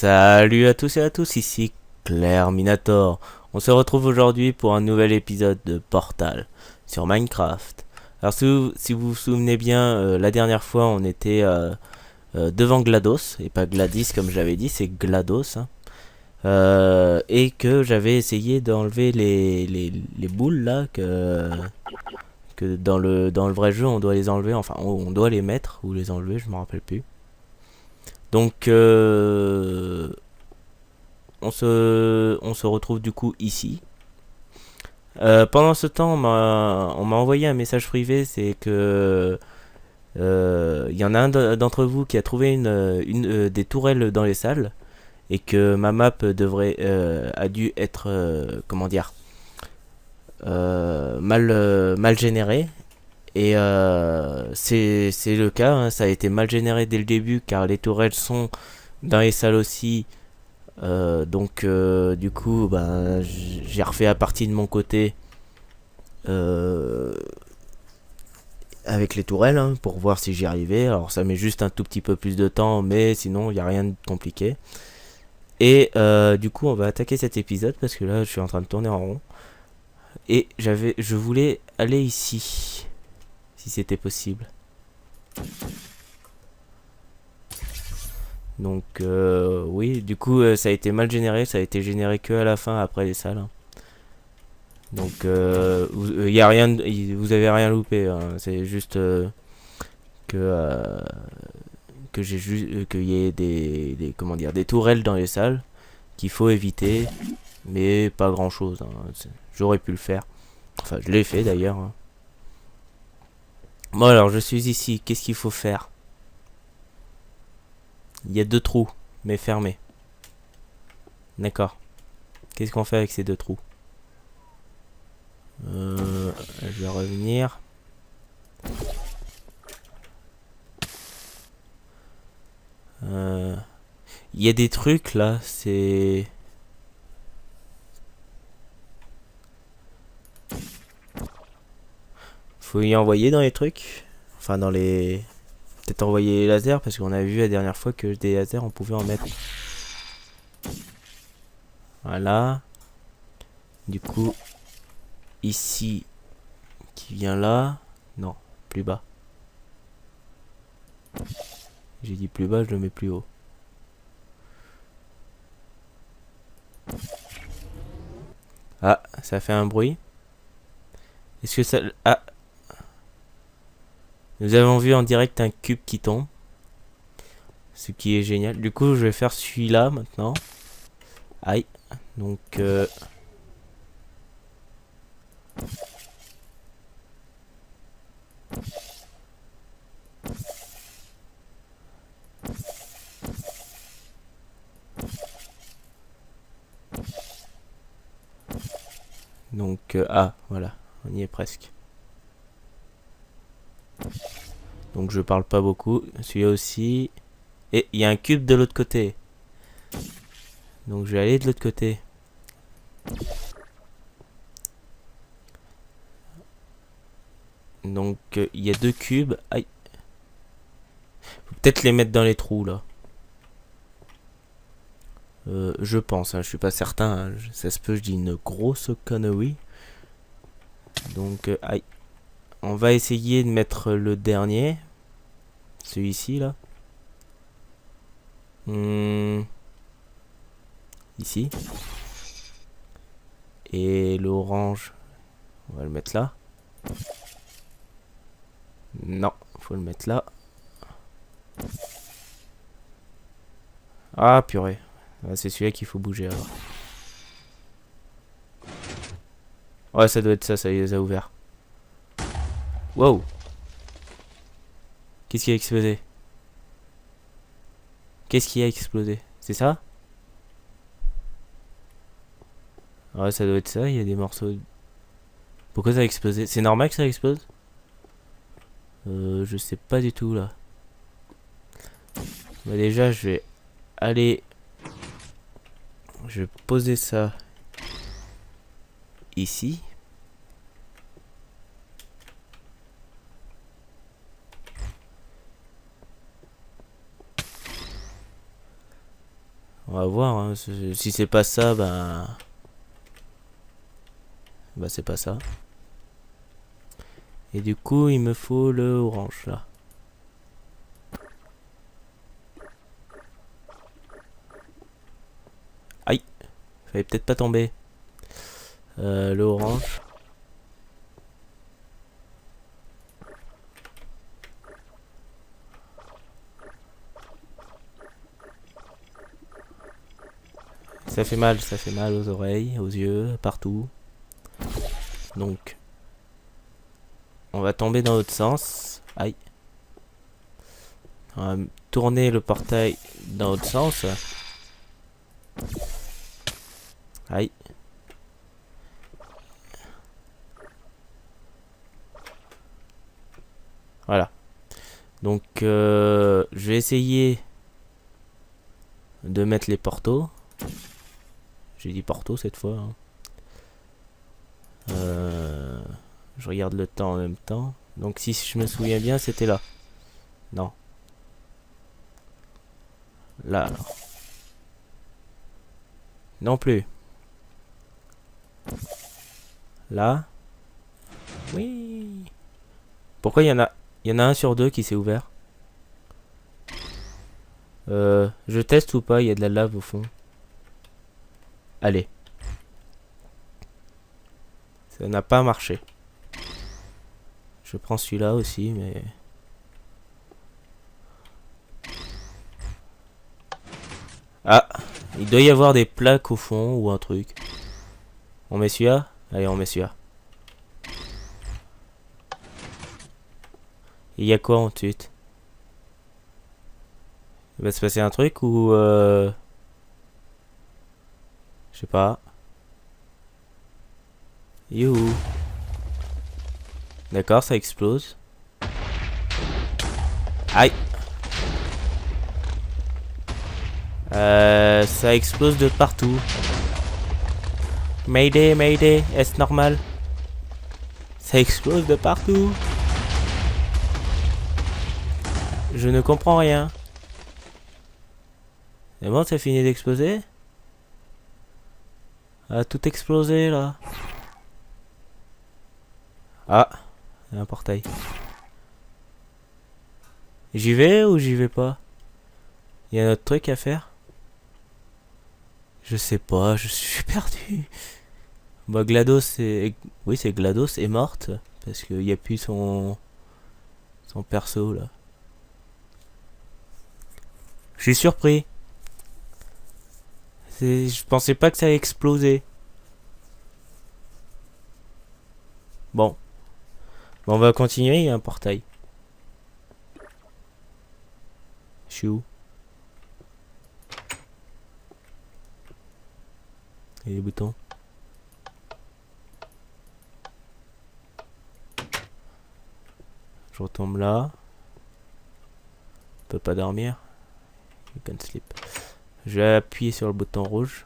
Salut à tous et à tous, ici Clairminator. On se retrouve aujourd'hui pour un nouvel épisode de Portal sur Minecraft. Alors si vous vous souvenez bien, la dernière fois on était devant GLaDOS, et pas Gladys comme j'avais dit, c'est GLaDOS. Hein. Et que j'avais essayé d'enlever les boules là, que dans le vrai jeu on doit les enlever, enfin on doit les mettre ou les enlever, je me rappelle plus. Donc on se retrouve du coup ici. Pendant ce temps, on m'a envoyé un message privé, c'est que il y en a un d'entre vous qui a trouvé des tourelles dans les salles et que ma map a dû être comment dire mal générée. Et c'est le cas, hein, ça a été mal généré dès le début car les tourelles sont dans les salles aussi. Du coup, ben, j'ai refait la partie de mon côté euh, avec les tourelles hein, pour voir si j'y arrivais. Alors ça met juste un tout petit peu plus de temps, mais sinon il n'y a rien de compliqué. Et du coup, on va attaquer cet épisode parce que là, je suis en train de tourner en rond. Et je voulais aller ici, si c'était possible. Donc oui, du coup, ça a été mal généré, ça a été généré que à la fin après les salles. Hein. Donc, y a rien, vous avez rien loupé. Hein. C'est juste que qu'il y ait comment dire, des tourelles dans les salles qu'il faut éviter, mais pas grand chose. Hein. J'aurais pu le faire. Enfin, je l'ai fait d'ailleurs. Hein. Bon alors, je suis ici. Qu'est-ce qu'il faut faire? Il y a deux trous, mais fermés. D'accord. Qu'est-ce qu'on fait avec ces deux trous? Je vais revenir. Il y a des trucs là, c'est... Faut y envoyer dans les trucs. Enfin dans les... Peut-être envoyer les lasers parce qu'on a vu la dernière fois que des lasers on pouvait en mettre. Voilà. Du coup, ici, qui vient là. Non, plus bas. J'ai dit plus bas, je le mets plus haut. Ah, ça fait un bruit. Est-ce que ça... Ah, nous avons vu en direct un cube qui tombe. Ce qui est génial. Du coup, je vais faire celui-là maintenant. Aïe. Donc... ah, voilà. On y est presque. Donc je parle pas beaucoup. Celui-là aussi. Et il y a un cube de l'autre côté. Donc je vais aller de l'autre côté. Donc il y a deux cubes. Aïe. Faut peut-être les mettre dans les trous là. Je pense, hein, je suis pas certain. Hein, ça se peut, je dis une grosse connerie. Donc aïe. On va essayer de mettre le dernier. Celui-ci là. Ici. Et l'orange. On va le mettre là. Non, faut le mettre là. Ah purée. Ah, c'est celui-là qu'il faut bouger alors. Ouais, ça doit être ça, ça y est, ça a ouvert. Wow. Qu'est-ce qui a explosé? Qu'est-ce qui a explosé? C'est ça? Ouais, ça doit être ça, il y a des morceaux. Pourquoi ça a explosé? C'est normal que ça explose? Je sais pas du tout là. Bah déjà, je vais aller... Je vais poser ça ici. On va va voir, hein. Si c'est pas ça, ben... Bah c'est pas ça. Et du coup, il me faut le orange, là. Aïe. Fallait peut-être pas tomber. Le orange. Ça fait mal aux oreilles, aux yeux, partout. Donc, on va tomber dans l'autre sens. Aïe. On va tourner le portail dans l'autre sens. Aïe. Voilà. Donc, je vais essayer de mettre les portos. J'ai dit porto cette fois. Hein. Je regarde le temps en même temps. Donc si je me souviens bien, c'était là. Non. Là alors. Non plus. Là. Oui. Pourquoi il y en a un sur deux qui s'est ouvert? Je teste ou pas? Il y a de la lave au fond. Allez. Ça n'a pas marché. Je prends celui-là aussi, mais... Ah, il doit y avoir des plaques au fond ou un truc. On met celui-là? Allez, on met celui-là. Il y a quoi ensuite? Il va se passer un truc ou... Je sais pas. Youhou. D'accord, ça explose. Aïe. Ça explose de partout. Mayday, Mayday, est-ce normal? Ça explose de partout. Je ne comprends rien. C'est bon, c'est fini d'exploser? A tout explosé là. Ah, il y a un portail. J'y vais ou j'y vais pas? Il y a un autre truc à faire? Je sais pas, je suis perdu. Bah GLaDOS est... Oui, c'est GLaDOS est morte. Parce qu'il n'y a plus son perso là. Je suis surpris. Je pensais pas que ça allait exploser. Bon. On va continuer, il y a un portail. Je suis où? Et les boutons. Je retombe là. On peut pas dormir. You can sleep. Je vais appuyer sur le bouton rouge.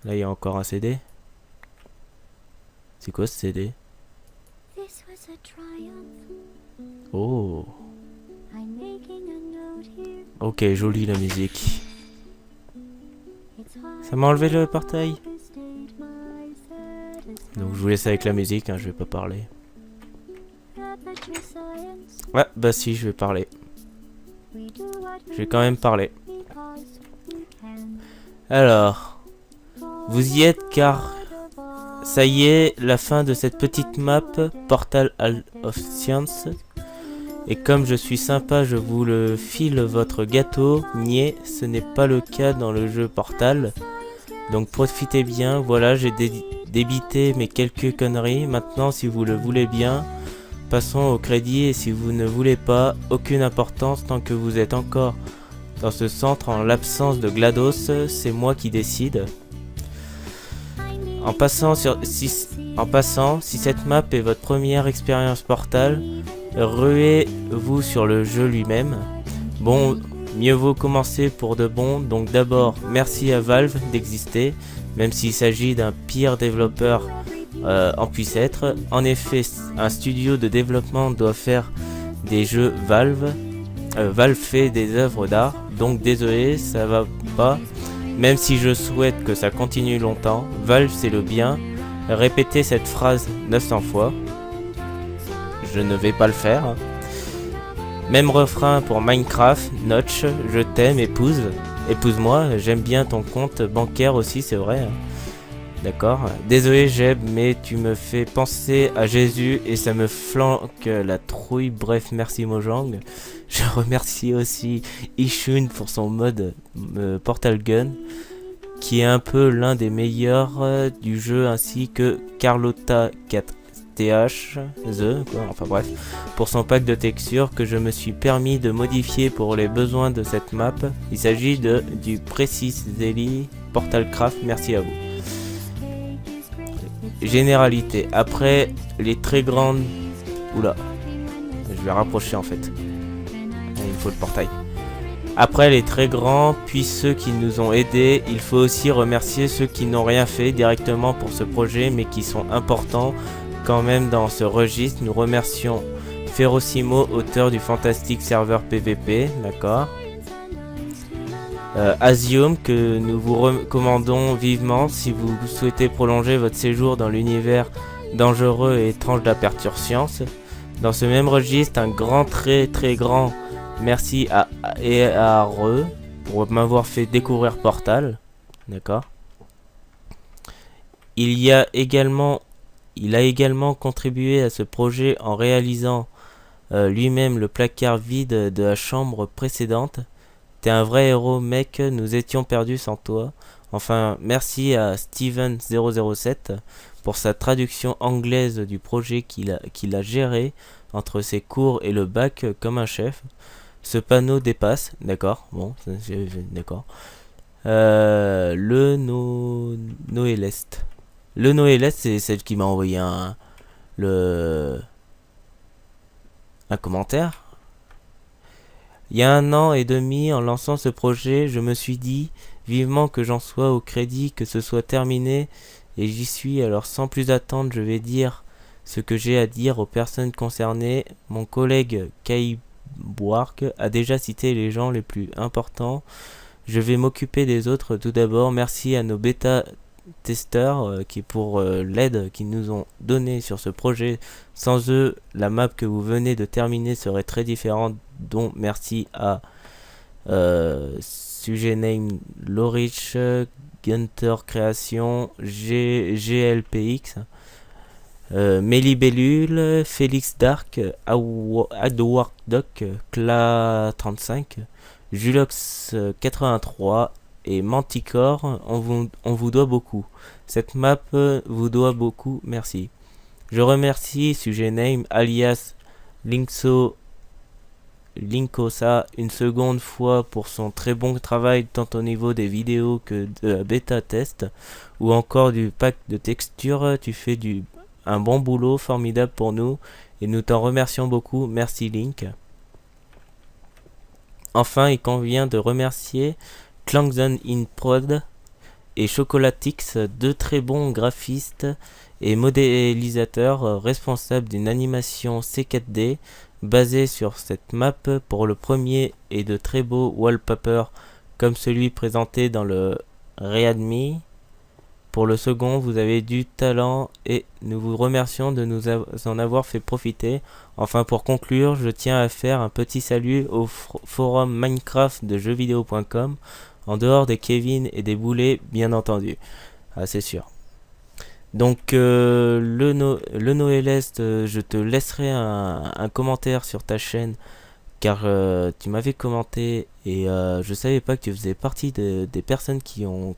Là, il y a encore un CD. C'est quoi ce CD? Oh. Ok, jolie la musique. Ça m'a enlevé le portail. Donc je vous laisse avec la musique, hein, je vais pas parler. Ouais, bah si, je vais parler. Je vais quand même parler. Alors, vous y êtes car ça y est, la fin de cette petite map Portal Hall of Science. Et comme je suis sympa, je vous le file votre gâteau. Niais, ce n'est pas le cas dans le jeu Portal. Donc profitez bien. Voilà, j'ai débité mes quelques conneries. Maintenant, si vous le voulez bien, passons au crédit. Et si vous ne voulez pas, aucune importance tant que vous êtes encore dans ce centre en l'absence de GLaDOS. C'est moi qui décide. En passant, si cette map est votre première expérience Portal, ruez-vous sur le jeu lui-même. Bon, mieux vaut commencer pour de bon. Donc d'abord, merci à Valve d'exister, même s'il s'agit d'un pire développeur en puisse être. En effet, un studio de développement doit faire des jeux Valve. Valve fait des œuvres d'art. donc désolé, ça va pas. Même si je souhaite que ça continue longtemps, Valve c'est le bien. Répétez cette phrase 900 fois. Je ne vais pas le faire. Même refrain pour Minecraft, Notch, je t'aime, épouse. Épouse-moi, j'aime bien ton compte bancaire aussi, c'est vrai. D'accord. Désolé Jeb, mais tu me fais penser à Jésus et ça me flanque la trouille. Bref, merci Mojang. Je remercie aussi Ishun pour son mode Portal Gun, qui est un peu l'un des meilleurs du jeu, ainsi que Carlotta 4TH, enfin bref, pour son pack de textures que je me suis permis de modifier pour les besoins de cette map. Il s'agit du Precisely Portal Craft, merci à vous. Généralité, après les très grandes... Oula, je vais rapprocher en fait. Il me faut le portail. Après les très grands, puis ceux qui nous ont aidés, il faut aussi remercier ceux qui n'ont rien fait directement pour ce projet, mais qui sont importants quand même dans ce registre. Nous remercions Ferocimo, auteur du fantastique serveur PVP, d'accord. Asium, que nous vous recommandons vivement si vous souhaitez prolonger votre séjour dans l'univers dangereux et étrange d'Aperture Science. Dans ce même registre, un grand, très grand merci à EARE pour m'avoir fait découvrir Portal. D'accord. Il a également contribué à ce projet en réalisant lui-même le placard vide de la chambre précédente. T'es un vrai héros, mec, nous étions perdus sans toi. Enfin, merci à Steven007 pour sa traduction anglaise du projet qu'il a géré entre ses cours et le bac comme un chef. Ce panneau dépasse, d'accord, bon, d'accord. Le Noéleste. Le Noéleste, c'est celle qui m'a envoyé un commentaire. Il y a 1 an et demi, en lançant ce projet, je me suis dit vivement que j'en sois au crédit, que ce soit terminé, et j'y suis. Alors sans plus attendre, je vais dire ce que j'ai à dire aux personnes concernées. Mon collègue Kai Boark a déjà cité les gens les plus importants. Je vais m'occuper des autres tout d'abord. Merci à nos bêta-testeurs qui pour l'aide qu'ils nous ont donnée sur ce projet. Sans eux, la map que vous venez de terminer serait très différente. Donc merci à Sujet Name Lorich, Gunter Création, GLPX, Melibellule, Félix Dark, Adward Doc, Cla35, Julox 83 et Manticore. On vous doit beaucoup. Cette map vous doit beaucoup, merci. Je remercie Sujet Name alias Linkosa une seconde fois pour son très bon travail tant au niveau des vidéos que de la bêta test ou encore du pack de textures. Tu fais un bon boulot formidable pour nous et nous t'en remercions beaucoup. Merci Link. Enfin, il convient de remercier Clankzone in Prod et Chocolatix, deux très bons graphistes et modélisateurs responsables d'une animation C4D basée sur cette map pour le premier et de très beaux wallpapers comme celui présenté dans le Readme. Pour le second, vous avez du talent et nous vous remercions de nous en avoir fait profiter. Enfin, pour conclure, je tiens à faire un petit salut au forum Minecraft de jeuxvideo.com, en dehors des Kevin et des Boulets, bien entendu. Ah, c'est sûr. Donc, le Noéleste, je te laisserai un commentaire sur ta chaîne, car tu m'avais commenté et je savais pas que tu faisais partie des personnes qui ont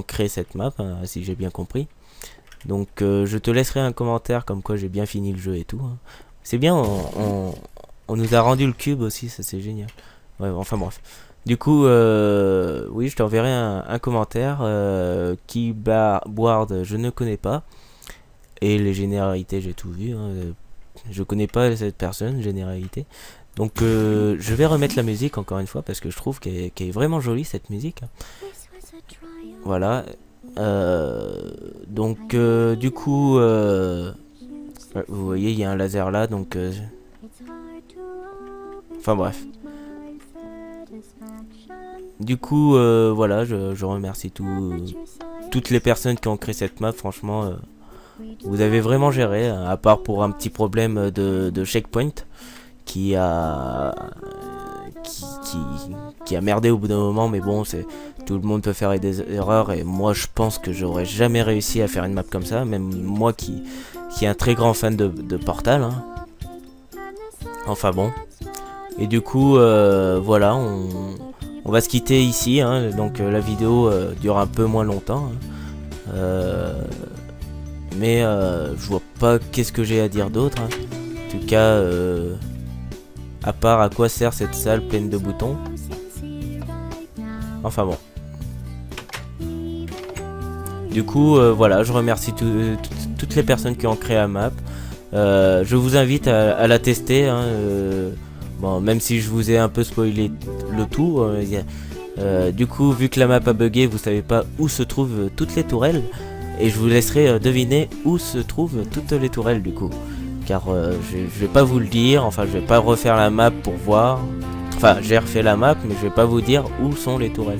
créé cette map, hein, si j'ai bien compris. Donc je te laisserai un commentaire comme quoi j'ai bien fini le jeu et tout, hein. C'est bien, on nous a rendu le cube aussi, ça c'est génial. Ouais, enfin bref. Du coup, oui, je t'enverrai un commentaire. Keyboard, je ne connais pas. Et les généralités, j'ai tout vu, hein. Je connais pas cette personne, généralité. Donc je vais remettre la musique encore une fois parce que je trouve qu'elle est vraiment jolie cette musique. Voilà. Donc du coup, vous voyez, il y a un laser là, donc enfin bref. Du coup, voilà, je remercie toutes les personnes qui ont créé cette map. Franchement, vous avez vraiment géré, à part pour un petit problème de checkpoint qui a qui, qui, qui a merdé au bout d'un moment. Mais bon, c'est tout le monde peut faire des erreurs et moi je pense que j'aurais jamais réussi à faire une map comme ça, même moi qui est un très grand fan de Portal, hein. Enfin bon. Et du coup, voilà, on va se quitter ici, hein. Donc la vidéo dure un peu moins longtemps, hein. Mais je vois pas qu'est-ce que j'ai à dire d'autre, hein. En tout cas, à part à quoi sert cette salle pleine de boutons. Enfin bon. Du coup, voilà, je remercie toutes les personnes qui ont créé la map. Je vous invite à la tester, hein. Bon, même si je vous ai un peu spoilé le tout, du coup, vu que la map a bugué, vous savez pas où se trouvent toutes les tourelles. Et je vous laisserai deviner où se trouvent toutes les tourelles du coup. Car je vais pas vous le dire, enfin je vais pas refaire la map pour voir. Enfin j'ai refait la map mais je vais pas vous dire où sont les tourelles.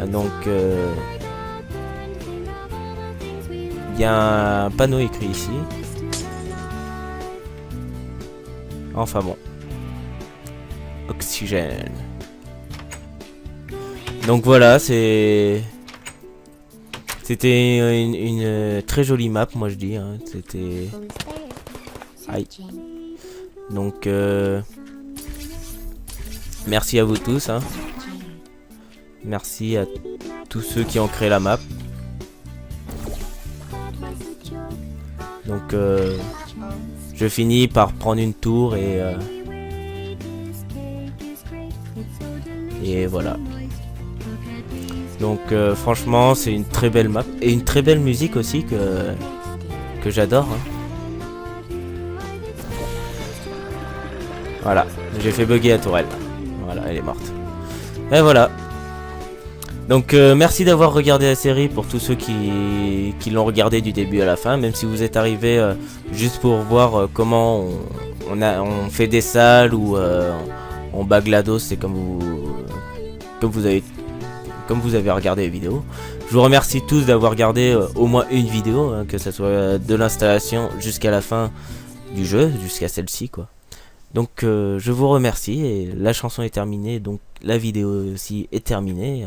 Donc il y a un panneau écrit ici. Enfin bon. Oxygène. Donc voilà, c'était une très jolie map, moi je dis, hein. C'était... Aïe. Donc, merci à vous tous, hein. Merci à tous ceux qui ont créé la map. Donc, je finis par prendre une tour et voilà. Donc franchement c'est une très belle map et une très belle musique aussi que j'adore, hein. Voilà, j'ai fait bugger la tourelle. Voilà, elle est morte. Et voilà. Donc merci d'avoir regardé la série pour tous ceux qui l'ont regardé du début à la fin. Même si vous êtes arrivé juste pour voir comment on fait des salles ou on baglados, c'est comme vous avez regardé les vidéos. Je vous remercie tous d'avoir regardé au moins une vidéo, hein, que ce soit de l'installation jusqu'à la fin du jeu, jusqu'à celle-ci quoi. Donc je vous remercie et la chanson est terminée, donc la vidéo aussi est terminée.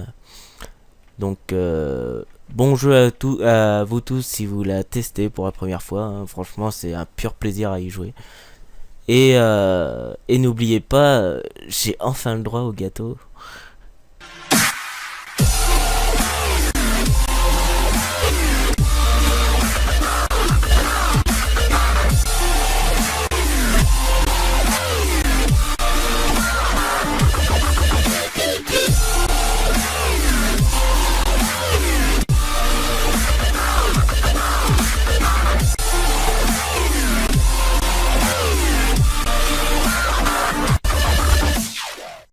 Donc bon jeu à vous tous si vous la testez pour la première fois, hein. Franchement c'est un pur plaisir à y jouer. Et n'oubliez pas, j'ai enfin le droit au gâteau.